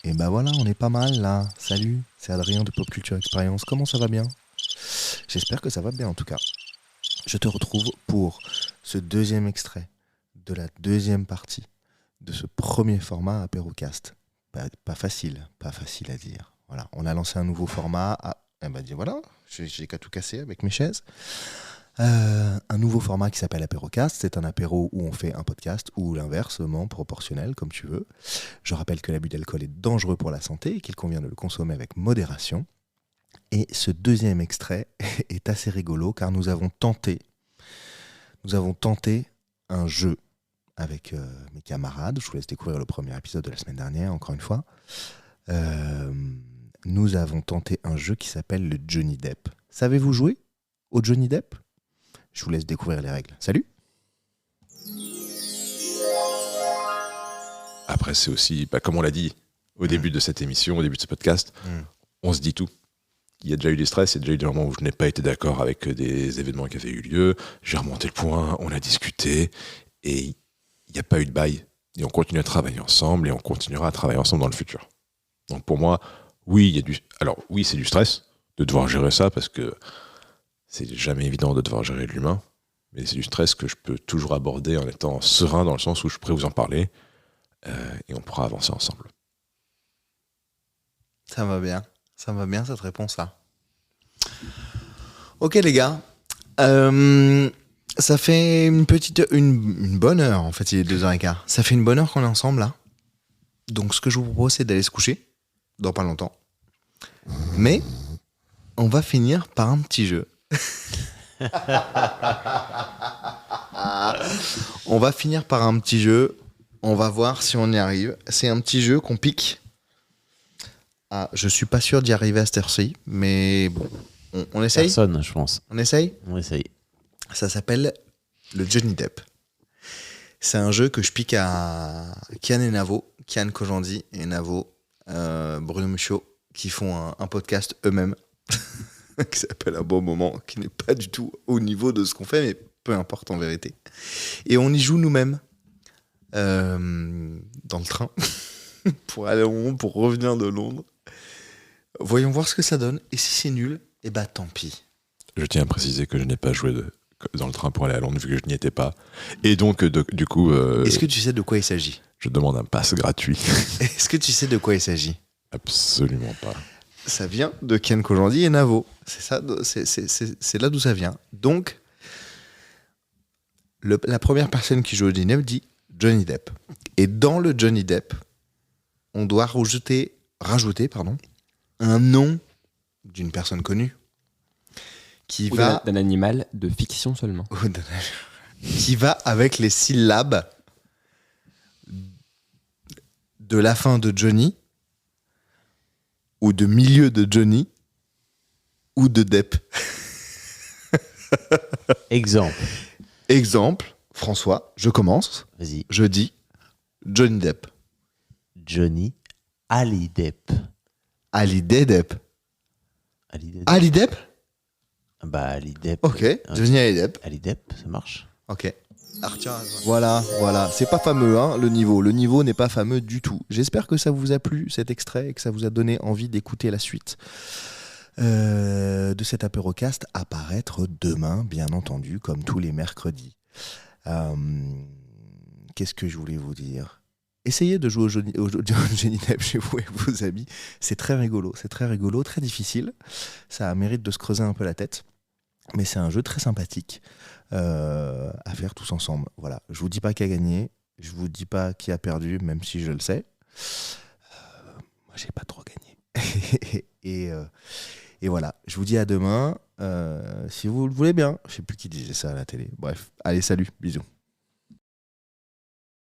Et bah voilà, on est pas mal là. Salut, c'est Adrien de Pop Culture Experience. Comment ça va bien? J'espère que ça va bien en tout cas. Je te retrouve pour ce deuxième extrait de la deuxième partie de ce premier format Apérocast. Pas facile à dire. Voilà, on a lancé un nouveau format. Voilà, j'ai qu'à tout casser avec mes chaises. Un nouveau format qui s'appelle Apérocast. C'est un apéro où on fait un podcast ou l'inversement, proportionnel, comme tu veux. Je rappelle que l'abus d'alcool est dangereux pour la santé et qu'il convient de le consommer avec modération. Et ce deuxième extrait est assez rigolo car nous avons tenté un jeu avec mes camarades. Je vous laisse découvrir le premier épisode de la semaine dernière, encore une fois. Nous avons tenté un jeu qui s'appelle le Johnny Depp. Savez-vous jouer au Johnny Depp? Je vous laisse découvrir les règles. Salut! Après, c'est aussi, comme on l'a dit au début de cette émission, au début de ce podcast, on se dit tout. Il y a déjà eu des stress, il y a déjà eu des moments où je n'ai pas été d'accord avec des événements qui avaient eu lieu. J'ai remonté le point, on a discuté, et il n'y a pas eu de bail. Et on continue à travailler ensemble, et on continuera à travailler ensemble dans le futur. Donc pour moi, oui, c'est du stress de devoir gérer ça, parce que c'est jamais évident de devoir gérer l'humain, mais c'est du stress que je peux toujours aborder en étant serein, dans le sens où je pourrais vous en parler, et on pourra avancer ensemble. Ça va bien cette réponse-là. Ok les gars, ça fait une bonne heure, en fait il est 2h15. Ça fait une bonne heure qu'on est ensemble là. Donc ce que je vous propose c'est d'aller se coucher, dans pas longtemps. Mais on va finir par un petit jeu. On va finir par un petit jeu. On va voir si on y arrive. C'est un petit jeu qu'on pique. Je suis pas sûr d'y arriver à cette heure-ci, mais bon, on essaye. Personne, je pense. On essaye. Ça s'appelle le Johnny Depp. C'est un jeu que je pique à Kian et Navo, Kian Kojandi et Navo Bruno Mucho, qui font un podcast eux-mêmes, qui s'appelle Un bon moment, qui n'est pas du tout au niveau de ce qu'on fait, mais peu importe en vérité. Et on y joue nous-mêmes, dans le train, pour aller à Londres, pour revenir de Londres. Voyons voir ce que ça donne. Et si c'est nul, eh ben tant pis. Je tiens à préciser que je n'ai pas joué dans le train pour aller à Londres, vu que je n'y étais pas. Et donc, du coup... Est-ce que tu sais de quoi il s'agit? Je demande un pass gratuit. Est-ce que tu sais de quoi il s'agit? Absolument pas. Ça vient de Kian Kojandi et Navo. C'est ça, c'est là d'où ça vient. Donc, la première personne qui joue au Johnny Depp dit Johnny Depp. Et dans le Johnny Depp, on doit rajouter un nom d'une personne connue d'un animal de fiction seulement. Qui va avec les syllabes de la fin de Johnny, ou de milieu de Johnny, ou de Depp. Exemple, François, je commence. Vas-y. Je dis Johnny Depp. Johnny Hallydepp. Hallyday Depp. Hallydepp. Bah, Hallydepp. Ok, Johnny Hallydepp. Hallydepp, ça marche. Ok. Voilà. C'est pas fameux, hein, le niveau. Le niveau n'est pas fameux du tout. J'espère que ça vous a plu, cet extrait, et que ça vous a donné envie d'écouter la suite de cet apérocast à paraître demain, bien entendu, comme tous les mercredis. Qu'est-ce que je voulais vous dire? Essayez de jouer au Johnny Depp chez vous et vos amis. C'est très rigolo, très difficile. Ça mérite de se creuser un peu la tête. Mais c'est un jeu très sympathique à faire tous ensemble. Voilà. Je vous dis pas qui a gagné, je vous dis pas qui a perdu, même si je le sais. Moi, j'ai pas trop gagné. et voilà. Je vous dis à demain. Si vous le voulez bien. Je sais plus qui disait ça à la télé. Bref. Allez, salut. Bisous.